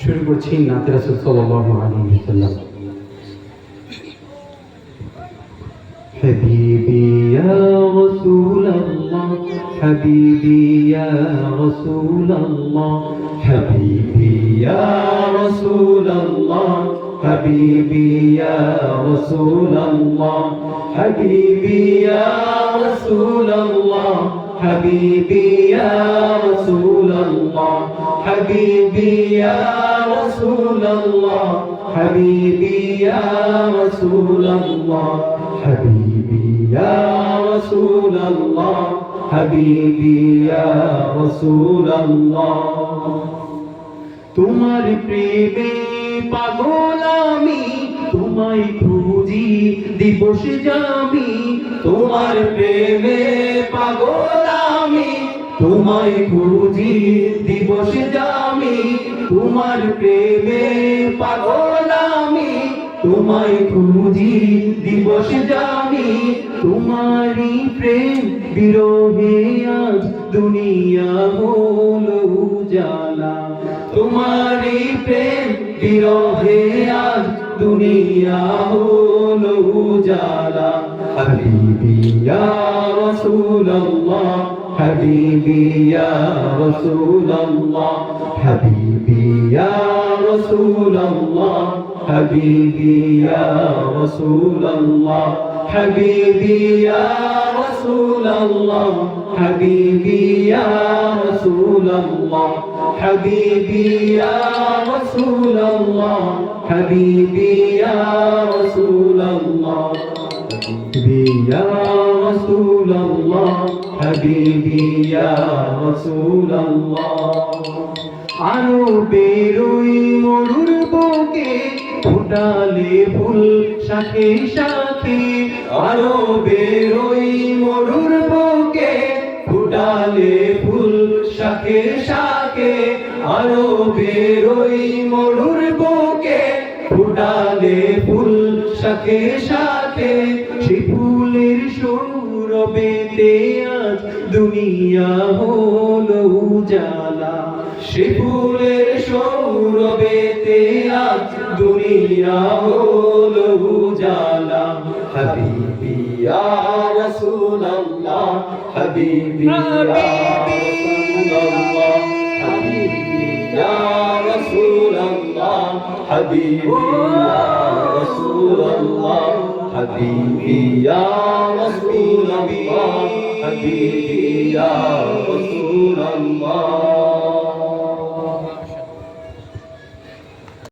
শুরু করছি নাতে রাসূল সাল্লাল্লাহু আলাইহি ওয়াসাল্লাম। حبيبي يا رسول الله حبيبي يا رسول الله حبيبي يا رسول الله حبيبي يا رسول الله حبيبي يا رسول الله حبيبي يا رسول الله حبيبي يا رسول الله حبيبي يا رسول الله حبيبي يا رسول الله حبيبي يا رسول الله তোমার প্রেমে পাগল আমি তোমায় খুঁজি দিবস জামি তোমার প্রেমে পাগল আমি তোমায় খুঁজি দিবস জামি তোমার প্রেমে পাগল আমি তোমায় খুঁজি দিবস জামি তোমারি প্রেম বিরহে আজ দুনিয়া হলো উজালা তোমারি প্রেম বিরহে আজ দুনিয়া হলো উজালা হাবিবি ইয়া রাসূলুল্লাহ হাবিবি ইয়া রাসূলুল্লাহ হাবিবি ইয়া রাসূলুল্লাহ حبيبي يا رسول الله حبيبي يا رسول الله حبيبي يا رسول الله حبيبي يا رسول الله حبيبي يا رسول الله حبيبي يا رسول الله حبيبي يا رسول الله আরবের ওই মরুর বুকে ফুটালে ফুল শাখে শাখে আরবের ওই মরুর বুকে ফুটালে ফুল শাখে শাখে আরবের ওই মরুর বুকে ফুটালে ফুল শাখে শাখে সে ফুলের সৌরভেতে আজ দুনিয়া হলো উজালা সে ফুলের সৌরভেতে আজ দুনিয়া হলো উজালা হাবিবি ইয়া রাসূলুল্লাহ হাবিবি ইয়া রাসূলুল্লাহ হাবিবি ইয়া রাসূলুল্লাহ হাবিবি ইয়া রাসূলুল্লাহ হাবিবি ইয়া রাসূলুল্লাহ হাবিবি ইয়া রাসূলুল্লাহ